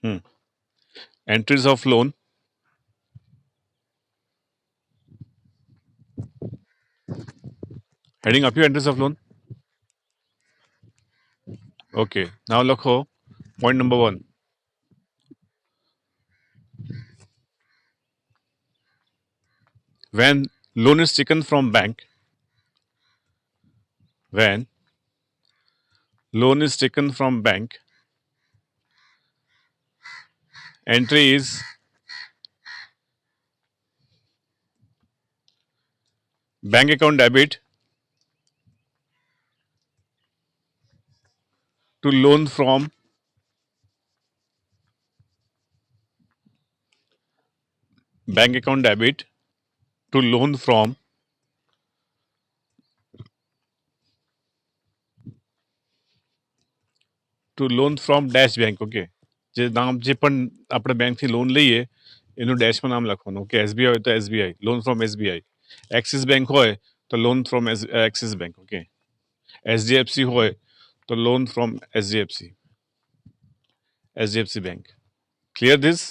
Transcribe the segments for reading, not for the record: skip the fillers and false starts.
Hmm. Entries of loan. Heading up your entries of loan. Okay. Now look ho. Point number one. When loan is taken from bank, when loan is taken from bank, entry is bank account debit to loan from bank account debit to loan from dash bank. Okay, જે નામ જે પણ આપણે બેંકથી loan લઈએ એનું ડેશમાં નામ લખવાનું. Okay, SBI હોય તો SBI, loan from SBI. Axis bank હોય તો loan from Axis bank. Okay, HDFC હોય તો loan from HDFC bank. Clear this?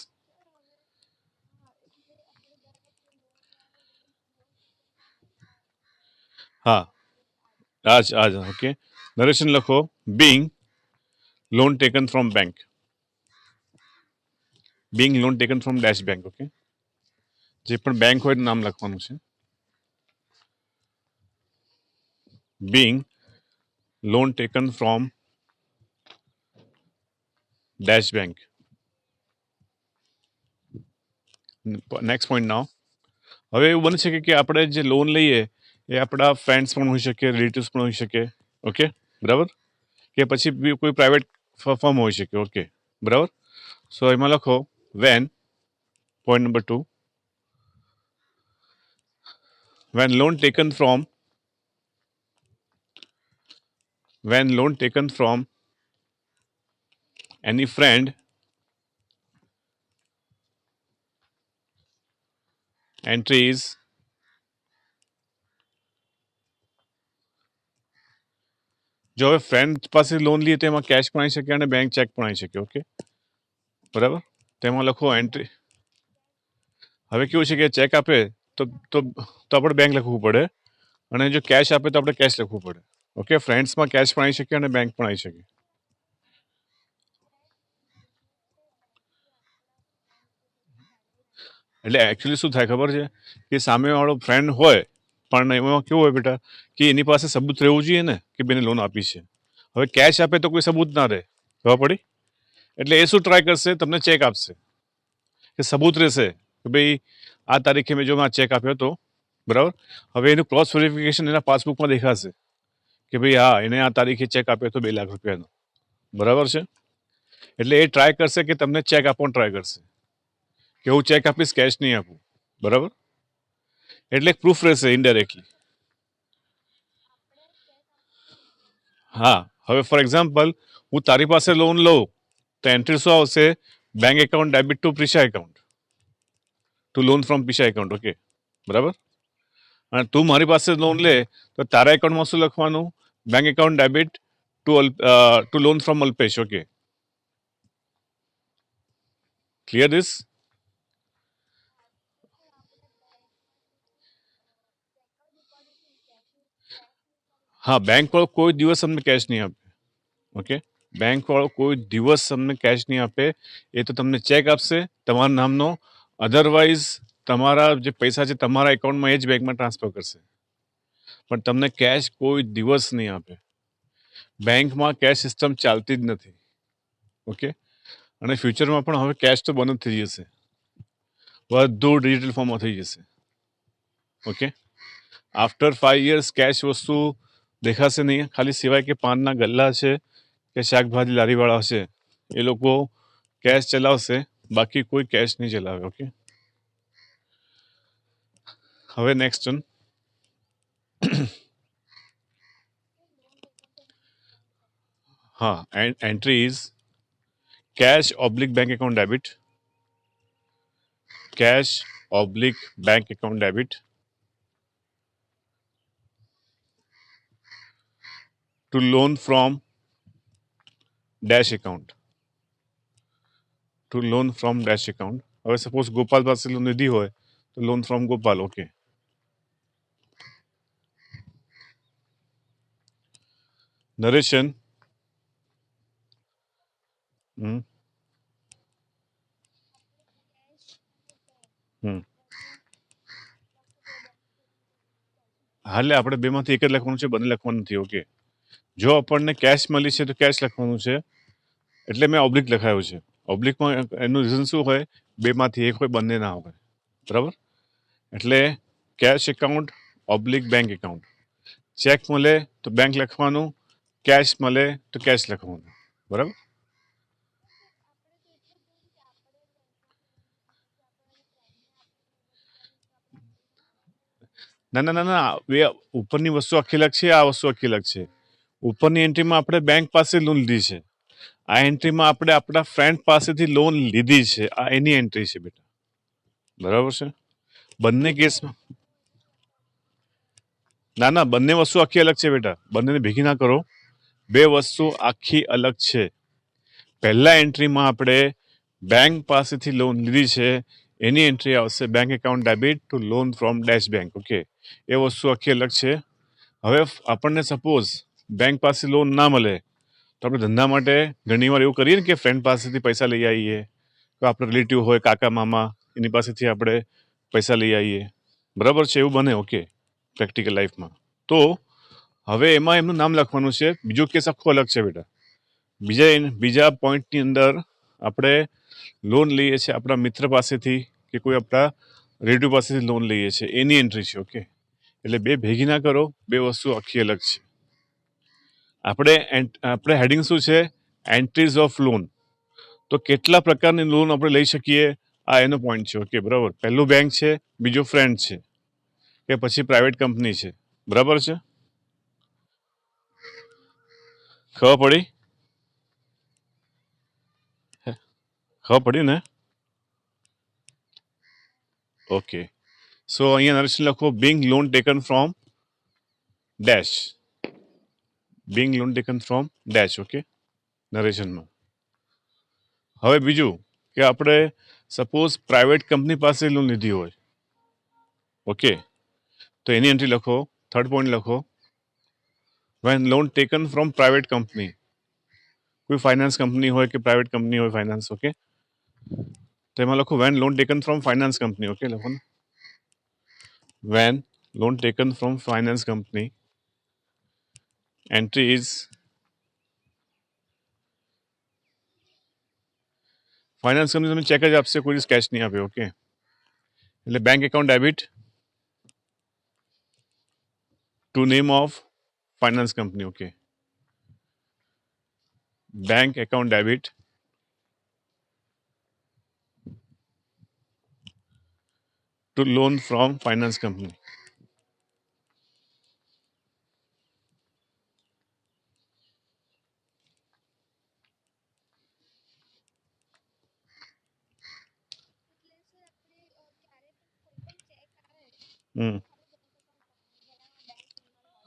હા, આજ ઓકે. નરેશન લખો. Being loan taken from bank, being loan taken from dash bank. Okay, જે પણ bank હોય એનું નામ લખવાનું છે. Being loan taken from dash bank. Next point now. હવે એવું બની શકે કે આપણે જે લોન લઈએ એ આપણા ફ્રેન્ડ્સ પણ હોઈ શકે, રિલેટિવ્સ પણ હોઈ શકે. ઓકે, બરાબર. કે પછી બી કોઈ પ્રાઇવેટ ફર્મ હોઈ શકે. ઓકે, બરાબર. સો એમાં લખો when. Point number 2, when loan taken from any friend, entry is જો હવે ફ્રેન્ડ પાસે લોન લઈએ તો એમાં કેશ પણ આવી શકે અને બેંક ચેક પણ આવી શકે. ઓકે, બરાબર. તેમાં લખો એન્ટ્રી. હવે કેવું છે કે ચેક આપે તો તો તો આપણે બેંક લખવું પડે, અને જો કેશ આપે તો આપણે કેશ લખવું પડે. ઓકે, ફ્રેન્ડ્સમાં કેશ પણ આવી શકે અને બેંક પણ આવી શકે. એટલે એકચ્યુઅલી શું થાય ખબર છે કે સામેવાળો ફ્રેન્ડ હોય પણ એમાં કેવું હોય બેટા કે એની પાસે સબૂત રહેવું જોઈએ ને કે બેને લોન આપી છે. હવે કેશ આપે તો કોઈ સબૂત ના રહે. ખબર પડી? એટલે એ શું ટ્રાય કરશે, તમને ચેક આપશે કે સબૂત રહેશે કે ભાઈ આ તારીખે મેં જો આ ચેક આપ્યો હતો, બરાબર. હવે એનું ક્રોસ વેરિફિકેશન એના પાસબુકમાં દેખાશે કે ભાઈ હા એને આ તારીખે ચેક આપ્યો હતો 2 લાખ રૂપિયાનો, બરાબર છે. એટલે એ ટ્રાય કરશે કે તમને ચેક આપવાનો ટ્રાય કરશે કે હું ચેક આપીશ, કેશ નહીં આપું, બરાબર. એટલે એક પ્રૂફ રહેશે ઇનડાયરેક્ટલી. હા, હવે ફોર એક્ઝામ્પલ હું તારી પાસે લોન લઉં તો એન્ટ્રી શું આવશે? Bank account debit to Prisha account, to loan from Prisha account. Okay, બરાબર. અને તું મારી પાસે લોન લે તો તારા એકાઉન્ટમાં શું લખવાનું? Bank account debit to loan from Alpesh. Okay, clear this? હા, બેંક વાળો કોઈ દિવસ તમને કેશ નહીં આપે. ઓકે, બેંક વાળો કોઈ દિવસ તમને કેશ નહીં આપે. એ તો તમને ચેક આપશે તમારા નામનો. અધરવાઇઝ તમારા જે પૈસા છે તમારા એકાઉન્ટમાં એ જ બેંકમાં ટ્રાન્સફર કરશે, પણ તમને કેશ કોઈ દિવસ નહીં આપે. બેંકમાં કેશ સિસ્ટમ ચાલતી જ નથી. ઓકે, અને ફ્યુચરમાં પણ હવે કેશ તો બંધ જ થઈ જશે, બધું ડિજિટલ ફોર્મમાં થઈ જશે. ઓકે, આફ્ટર 5 years કેશ વસ્તુ દેખાશે નહીં, ખાલી સિવાય કે પાનના ગલ્લા છે કે શાકભાજી લારીવાળા હશે એ લોકો કેશ ચલાવશે, બાકી કોઈ કેશ નહીં ચલાવે. ઓકે, હવે નેક્સ્ટ વન. હા, entry is cache oblique bank account debit, cash oblique bank account debit to loan from dash account, to loan from dash account. હવે સપોઝ ગોપાલ પાસે લોન લીધી હોય તો loan from Gopal. Okay, narration. હાલે આપણે બેમાંથી એક જ લખવાનું છે, બંને લખવાનું નથી. ઓકે, જો આપણને કેશ મળી છે તો કેશ લખવાનું છે, એટલે મેં ઓબ્લિક લખાયું છે. ઓબ્લિકમાં એનું રીઝન શું હોય? બેમાંથી એક હોય, બંને ના હોય. બરાબર? એટલે cash account oblique bank account. Cheque મળે તો બેંક લખવાનું, કેશ મળે તો કેશ લખવાનું. બરાબર? ના ના ના ના, બે ઉપરની વસ્તુ આખી અલગ છે, આ વસ્તુ આખી અલગ છે. ઉપરની એન્ટ્રીમાં આપણે બેંક પાસે લોન લીધી છે, આ એન્ટ્રીમાં આપણે આપણા ફ્રેન્ડ પાસેથી લોન લીધી છે, આ એની એન્ટ્રી છે બેટા. બરાબર છે? બંને કેસમાં ના ના, બંને વસ્તુ આખી અલગ છે બેટા, બંનેને ભેગી ના કરો. બે વસ્તુ આખી અલગ છે. પહેલા એન્ટ્રીમાં આપણે બેંક પાસેથી લોન લીધી છે, એની એન્ટ્રી આવશે bank account debit to loan from dash bank. Okay, એ વસ્તુ આખી અલગ છે. હવે આપણને સપોઝ બેંક પાસે લોન ના મળે તો આપણે ધંધા માટે ઘણીવાર એવું કરીએ ને કે ફ્રેન્ડ પાસેથી પૈસા લઈ આવીએ, તો આપણે રિલેટિવ હોય, કાકા મામા, એની પાસેથી આપણે પૈસા લઈ આવીએ. બરાબર છે? એવું બને. ઓકે, પ્રેક્ટિકલ લાઈફમાં. તો હવે એમાં એમનું નામ લખવાનું છે. બીજો કેસ આખો અલગ છે બેટા. બીજા પોઈન્ટની અંદર આપણે લોન લઈએ છીએ આપણા મિત્ર પાસેથી કે કોઈ આપણા રિલેટિવ પાસેથી લોન લઈએ છીએ, એની એન્ટ્રી છે. ઓકે, એટલે બે ભેગી ના કરો, બે વસ્તુ આખી અલગ છે. આપણે હેડિંગ શું છે? Entries of loan. તો કેટલા પ્રકારની લોન આપણે લઈ શકીએ, આ એનો પોઈન્ટ છે. ઓકે, બરાબર. પહેલું બેંક છે, બીજો ફ્રેન્ડ છે, કે પછી પ્રાઇવેટ કંપની છે. બરાબર છે? ખબર પડી? ખબર પડી ને? ઓકે, સો અહીંયા નરેશન લખો, being loan taken from dash. Being loan taken from dash. Okay, નરેશનમાં. હવે બીજું કે આપણે સપોઝ પ્રાઇવેટ કંપની પાસે લોન લીધી હોય. ઓકે, તો એની એન્ટ્રી લખો. થર્ડ પોઈન્ટ લખો, when loan taken from private company. કોઈ ફાઇનાન્સ કંપની હોય કે પ્રાઇવેટ કંપની હોય ફાઇનાન્સ. ઓકે, તો એમાં લખો when loan taken from finance company. Okay, લખો ને, when loan taken from finance company. Entry is finance company તમને ચેક જ આપશે, કોઈ કેશ નહીં આપે. ઓકે, એટલે bank account debit two name of finance company. Okay, bank account debit to loan from finance company.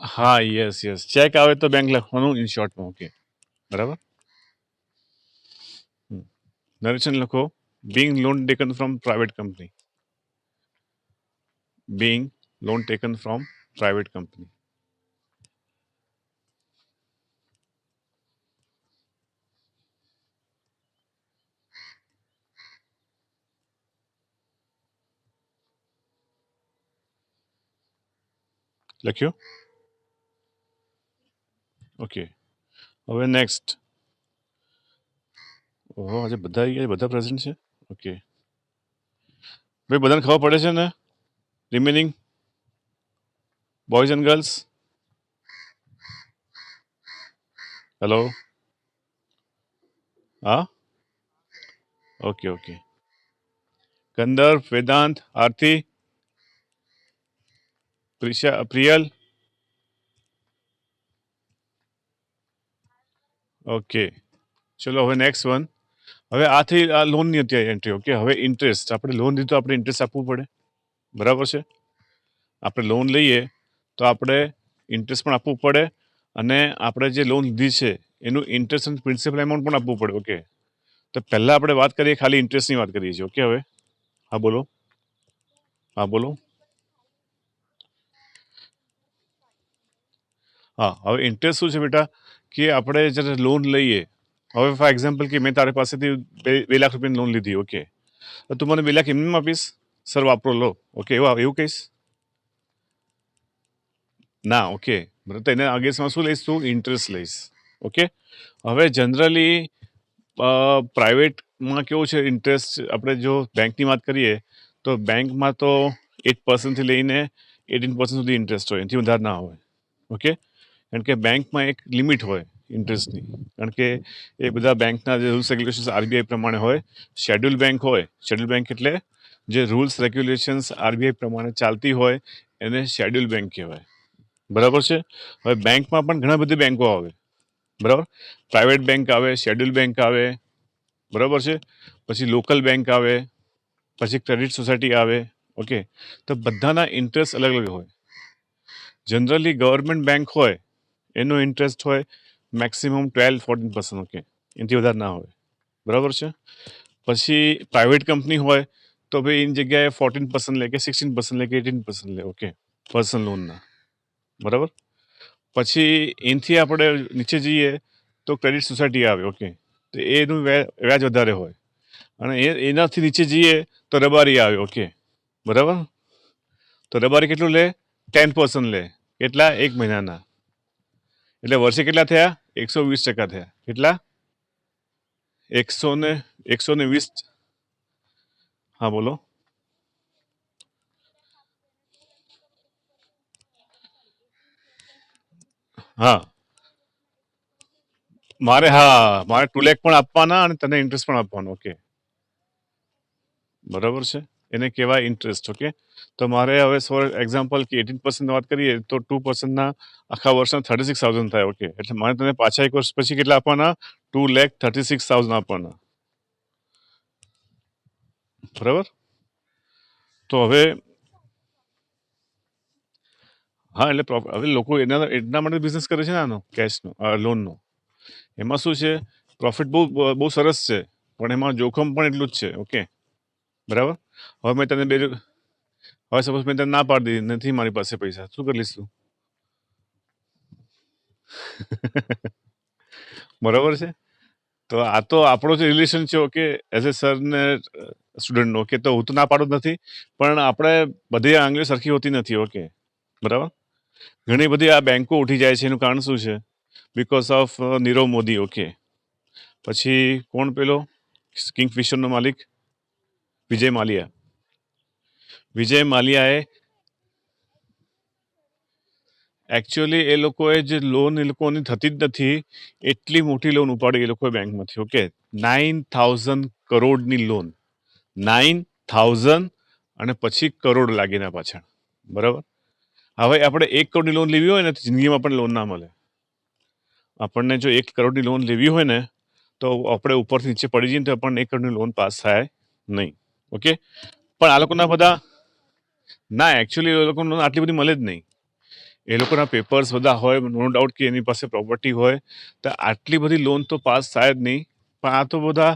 હા, યસ યસ, ચેક આવે તો બેંક લખવાનું ઇન શોર્ટમાં. ઓકે, બરાબર. નરેશન લખો, being loan taken from private company. Bing loan taken from private company. લખ્યું? Okay, હવે next. ઓહો, આજે બધા આવી ગયા, બધા પ્રેઝન્ટ છે. ઓકે ભાઈ, બધાને ખબર પડે છે ને? Remaining boys and girls. Hello? હા, ઓકે ઓકે. કંદર, વેદાંત, આરતી, પ્રિયલ. ઓકે, ચલો હવે નેક્સ્ટ વન. હવે આથી આ લોનની અત્યારે એન્ટ્રી. ઓકે, હવે ઇન્ટરેસ્ટ. આપણે લોન લીધું તો આપણે ઇન્ટરેસ્ટ આપવું પડે. બરાબર છે? આપણે લોન લઈએ તો આપણે ઇન્ટરેસ્ટ પણ આપવું પડે, અને આપણે જે લોન લીધી છે એનું ઇન્ટરેસ્ટ અને પ્રિન્સિપલ એમાઉન્ટ પણ આપવું પડે. ઓકે, તો તો પહેલા આપણે વાત કરીએ ખાલી ઇન્ટરેસ્ટની વાત કરીએ છીએ. ઓકે, હવે હા બોલો. હા બોલો. હા, હવે ઇન્ટરેસ્ટ શું છે બેટા કે આપણે જ્યારે લોન લઈએ, હવે ફોર એક્ઝામ્પલ કે મેં તારી પાસેથી 2 લાખ રૂપિયાની લોન લીધી. ઓકે, તો તું મને 2 લાખ એમને આપીશ, સર વાપરો લો. ઓકે, એવું કહીશ ના? ઓકે, તો એને અગેન્સ્ટમાં શું લઈશ તું? ઇન્ટરેસ્ટ લઈશ. ઓકે, હવે જનરલી પ્રાઇવેટમાં કેવું છે ઇન્ટરેસ્ટ, આપણે જો બેંકની વાત કરીએ તો બેંકમાં તો 8% લઈને 18% સુધી ઇન્ટરેસ્ટ હોય, એનાથી વધારે ના હોય. ઓકે, કારણ કે બેંકમાં એક લિમિટ હોય ઇન્ટરેસ્ટની, કારણ કે એ બધા બેંકના જે રૂલ્સ રેગ્યુલેશન્સ આરબીઆઈ પ્રમાણે હોય. શેડ્યુલ બેંક હોય, શેડ્યુલ બેંક એટલે જે રૂલ્સ રેગ્યુલેશન્સ આરબીઆઈ પ્રમાણે ચાલતી હોય એને શેડ્યુલ બેંક કહેવાય. બરાબર છે. હવે બેંકમાં પણ ઘણા બધી બેંકો આવે, બરાબર. પ્રાઇવેટ બેંક આવે, શેડ્યુલ બેંક આવે, બરાબર છે. પછી લોકલ બેંક આવે, પછી ક્રેડિટ સોસાયટી આવે. ઓકે, તો બધાના ઇન્ટરેસ્ટ અલગ અલગ હોય. જનરલી ગવર્મેન્ટ બેંક હોય એનો ઇન્ટરેસ્ટ હોય મેક્સિમમ 12-14%. ઓકે, એનાથી વધારે ના હોય, બરાબર છે. પછી પ્રાઇવેટ કંપની હોય તો ભાઈ એની જગ્યાએ 14% લે કે 16% લે કે 18% લે. ઓકે, પર્સનલ લોનના, બરાબર. પછી એનાથી આપણે નીચે જઈએ તો ક્રેડિટ સોસાયટી આવે. ઓકે, તો એનું વ્યાજ વધારે હોય. અને એનાથી નીચે જઈએ તો રબારી આવે. ઓકે, બરાબર. તો રબારી કેટલું લે? 10% લે. કેટલા? 1 મહિનાના. એટલે વર્ષે કેટલા થયા? 120% થયા. કેટલા? 120. હા બોલો. હા, મારે 2 લાખ પણ આપવાના અને તને ઇન્ટરેસ્ટ પણ આપવાનો. ઓકે, બરાબર છે. એને કહેવાય ઇન્ટરેસ્ટ. ઓકે, તો મારે હવે ફોર એક્ઝામ્પલ કે 18% વાત કરીએ તો 2%ના આખા વર્ષના 36,000 થાય. ઓકે, એટલે મારે તને પાછા 1 વર્ષ પછી કેટલા આપવાના? 2,36,000 આપવાના, બરાબર. તો હવે હા, એટલે હવે લોકો એના માટે બિઝનેસ કરે છે ને, આનો કેશનો, લોનનો. એમાં શું છે, પ્રોફિટ બહુ બહુ સરસ છે, પણ એમાં જોખમ પણ એટલું જ છે. ઓકે, બરાબર. હવે મેં તને હવે સપોઝ મેં તને ના પાડી દીધી, નથી મારી પાસે પૈસા, શું કરી લઈશ તું? બરાબર છે. તો આ તો આપણો જે રિલેશન છે. ઓકે, એઝ એ સર ને સ્ટુડન્ટનો. ઓકે, તો હું તો ના પાડું જ નથી, પણ આપણે બધી આંગળીઓ સરખી હોતી નથી. ઓકે, બરાબર. ઘણી બધી આ બેંકો ઉઠી જાય છે, એનું કારણ શું છે? Because of Nirav Modi. Okay, પછી કોણ પેલો કિંગફિશરનો માલિક? વિજય માલ્યા. વિજય માલ્યાએ એકચ્યુઅલી એ લોકોએ જે લોન એ લોકોની થતી જ નથી, એટલી મોટી લોન ઉપાડી એ લોકોએ બેંકમાંથી. ઓકે, 9,000 કરોડની લોન. 9,000 અને પછી કરોડ લાગીના પાછળ, બરાબર. હવે આપણે 1 કરોડની લોન લેવી હોય ને તો જિંદગીમાં પણ લોન ના મળે. આપણને જો 1 કરોડની લોન લેવી હોય ને તો આપણે ઉપરથી નીચે પડી જઈએ તો આપણને 1 કરોડની લોન પાસ થાય નહીં. ઓકે, પણ આ લોકોના બધા ના, એકચ્યુઅલી એ લોકોને લોન આટલી બધી મળે જ નહીં. એ લોકોના પેપર્સ બધા હોય, નો ડાઉટ કે એની પાસે પ્રોપર્ટી હોય, તો આટલી બધી લોન તો પાસ થાય જ નહીં. પણ આ તો બધા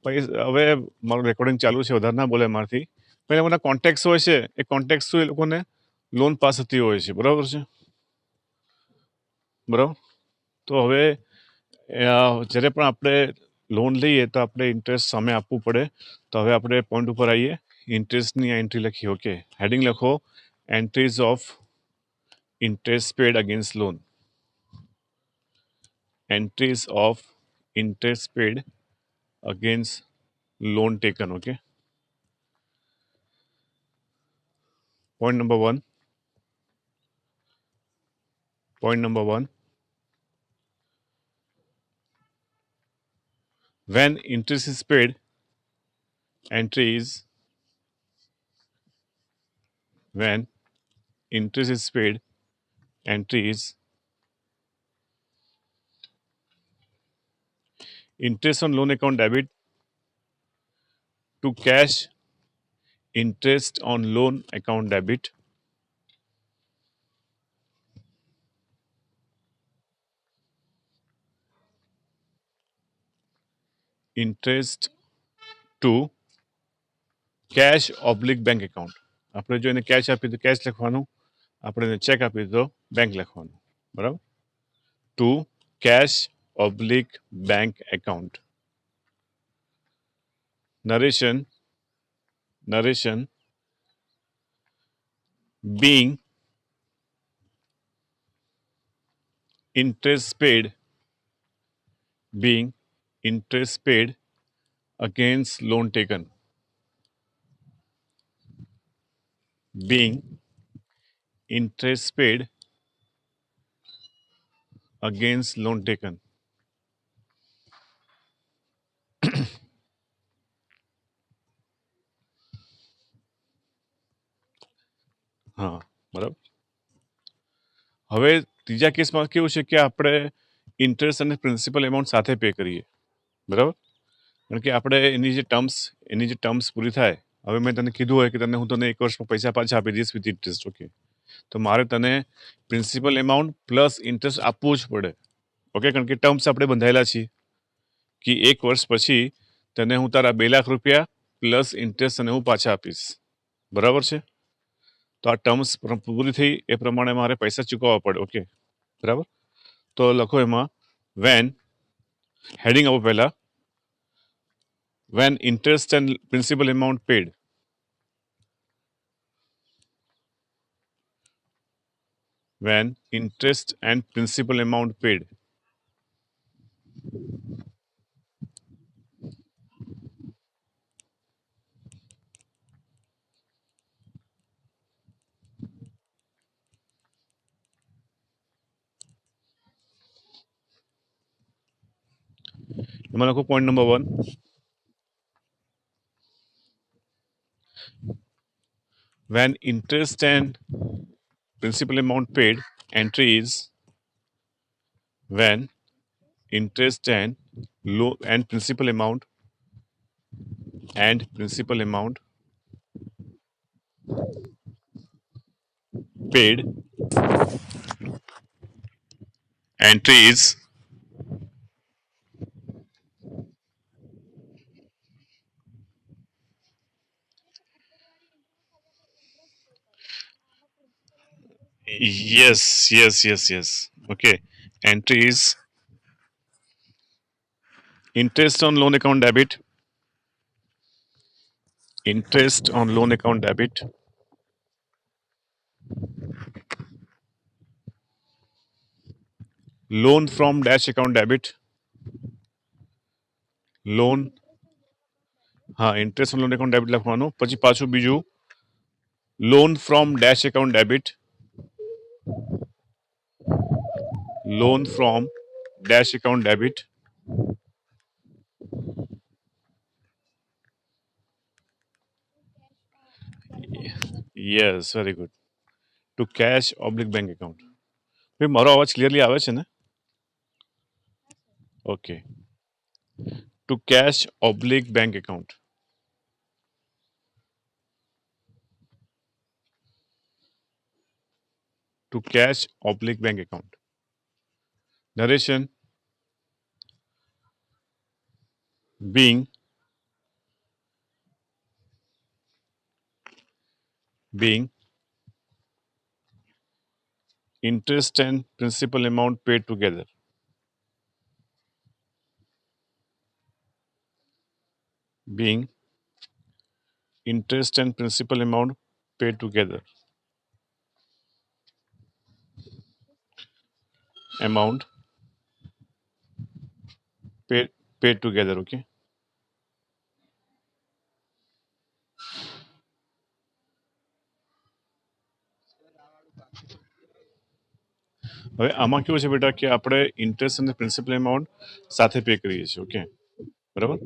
પૈસા, હવે મારું રેકોર્ડિંગ ચાલુ છે, વધારે ના બોલે મારથી. પણ એ બધા કોન્ટેક્ટ હોય છે, એ કોન્ટેક્ટ એ લોકોને લોન પાસ થતી હોય છે, બરાબર છે, બરાબર. તો હવે જ્યારે પણ આપણે લોન લઈએ તો આપણે ઇન્ટરેસ્ટ સામે આપવું પડે. તો હવે આપણે પોઈન્ટ ઉપર આવીએ. ઇન્ટરેસ્ટની એન્ટ્રી લખી. ઓકે, હેડિંગ લખો, entries of interest paid against loan. Entries of interest paid against loan taken. Okay, point number one. When interest is paid, entry is when interest is paid, entry is interest on loan account debit to cash interest on loan account debit interest to cash oblique bank account. આપણે જો એને cache આપી તો cache લખવાનું, આપણે એને check આપી તો બેંક લખવાનું. બરાબર. To cash oblique bank account. Narration being interest paid against loan taken. Being interest paid against loan taken. હા, બરાબર. હવે ત્રીજા કેસમાં કેવું છે કે આપણે ઇન્ટરેસ્ટ અને પ્રિન્સિપલ એમાઉન્ટ સાથે પે કરીએ. બરાબર. કારણ કે આપણે એની જે ટર્મ્સ પૂરી થાય, હવે મેં તને કીધું હોય કે હું તને 1 વર્ષમાં પૈસા પાછા આપી દઈશ વિથ ઇન્ટરેસ્ટ. ઓકે, તો મારે તને પ્રિન્સિપલ એમાઉન્ટ પ્લસ ઇન્ટરેસ્ટ આપવું જ પડે. ઓકે, કારણ કે ટર્મ્સ આપણે બંધાયેલા છીએ કે 1 વર્ષ પછી તને હું તારા 2 લાખ રૂપિયા પ્લસ ઇન્ટરેસ્ટ અને હું પાછા આપીશ. બરાબર છે. તો આ ટર્મ્સ પૂરી થઈ એ પ્રમાણે મારે પૈસા ચૂકવવા પડે. ઓકે, બરાબર. તો લખો એમાં વેન હેડિંગ આપો પહેલા, when interest and principal amount paid. When interest and principal amount paid. Point number 1. When interest and principal amount paid, entry is when interest and principal amount paid, entry is yes. Okay, entry is interest on loan account debit, loan from dash account debit, loan, હા, interest on loan account debit લખવાનું. પછી પાછું બીજું loan from dash account debit, yes, very good. To cash oblique bank account. ભાઈ, મારો અવાજ clearly આવે છે ને? Okay. To cash oblique bank account. To cash oblique bank account. Narration being interest and principal amount paid together. Being interest and principal amount paid together. Amount paid together. Okay. હવે આમાં કેવું છે બેટા કે આપણે ઇન્ટરેસ્ટ અને principal amount સાથે pay કરીએ છીએ. ઓકે, બરાબર.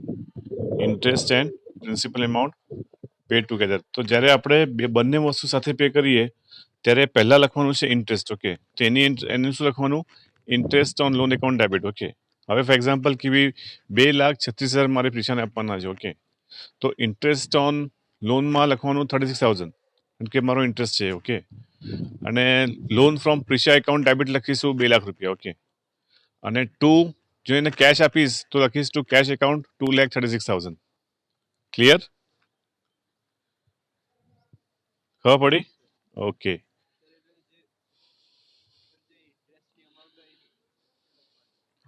Interest and principal amount pay together. તો જ્યારે આપણે બંને વસ્તુ સાથે પે કરીએ ત્યારે પહેલા લખવાનું છે ઇન્ટરેસ્ટ. ઓકે, તો એનું શું લખવાનું? Interest on loan account debit. Okay, હવે ફોર એક્ઝામ્પલ કેવી 2,36,000 મારે પ્રિશાને આપવાના છે. ઓકે, તો ઇન્ટરેસ્ટ ઓન લોનમાં લખવાનું 36,000 કારણ કે મારો ઇન્ટરેસ્ટ છે. ઓકે, અને loan from Prisha account debit લખીશું 2 લાખ રૂપિયા. ઓકે, અને ટુ જો એને કેશ આપીશ તો લખીશ ટુ કેશ એકાઉન્ટ 2,36,000. ક્લિયર? ખબર પડી? ઓકે.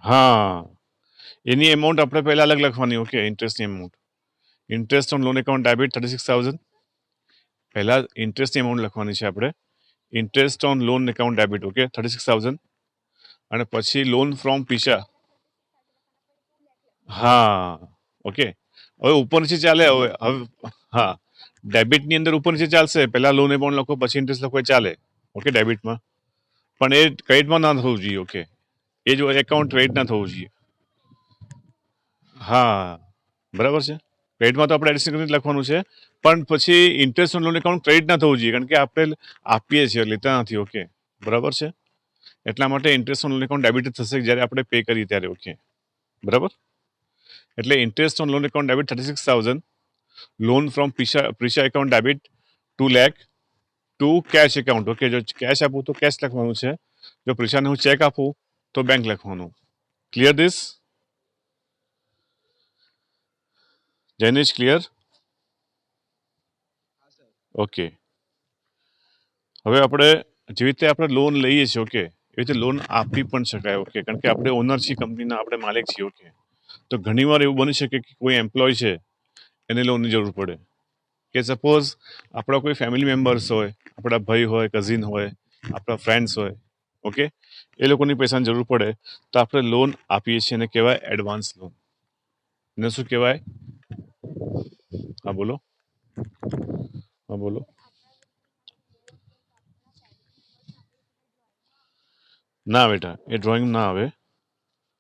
હા, એની એમાઉન્ટ આપણે પહેલા અલગ લખવાની. ઓકે, ઇન્ટરેસ્ટની amount. Interest on loan account debit 36,000. પહેલા ઇન્ટરેસ્ટની એમાઉન્ટ લખવાની છે આપણે. Interest on loan account debit, okay, 36,000. અને પછી લોન ફ્રોમ પીછા. હા, ઓકે. હવે ઉપર નીચે ચાલે. હવે હા, ડેબિટની અંદર ઉપર નીચે ચાલશે. પહેલા લોન એમાઉન્ટ લખો, પછી ઇન્ટરેસ્ટ લખો, એ ચાલે. ઓકે, ડેબિટમાં. પણ એ ક્રેડિટમાં ના થવું જોઈએ. ઓકે, એ જો એકાઉન્ટ ક્રેડિટ ના થવું જોઈએ. હા, બરાબર છે. ક્રેડિટમાં તો આપણે એડિશનલ લખવાનું છે, પણ પછી interest on loan account credit ના થવું જોઈએ, કારણ કે આપણે આપીએ છીએ, લેતા નથી. ઓકે, બરાબર છે. એટલા માટે interest on loan account debit થશે જ્યારે આપણે પે કરીએ ત્યારે. ઓકે, બરાબર. એટલે interest on loan account debit 36,000. Loan from Prisha account debit 2 lakh to cash account. Okay, જો કેશ આપું તો કેશ લખવાનું છે. જો પ્રીશાને હું ચેક આપું તો બેંક લખવાનું. Clear this? Jainish, clear? Okay. હવે આપણે જેવી રીતે આપણે લોન લઈએ છીએ, ઓકે, એવી રીતે લોન આપી પણ શકાય. ઓકે, કારણ કે આપણે ઓનર છીએ કંપનીના, આપણે માલિક છીએ. ઓકે, તો ઘણીવાર એવું બની શકે કે કોઈ એમ્પ્લોય છે, એને લોનની જરૂર પડે. કે સપોઝ આપણા કોઈ ફેમિલી મેમ્બર્સ હોય, આપણા ભાઈ હોય, કઝિન હોય, આપણા ફ્રેન્ડ્સ હોય. ઓકે, એ લોકોની પૈસાની જરૂર પડે તો આપણે લોન આપીએ છીએ, એને કહેવાય એડવાન્સ લોન. એને શું કહેવાય? હા બોલો. હા બોલો. ના બેટા, એ ડ્રોઈંગ ના આવે.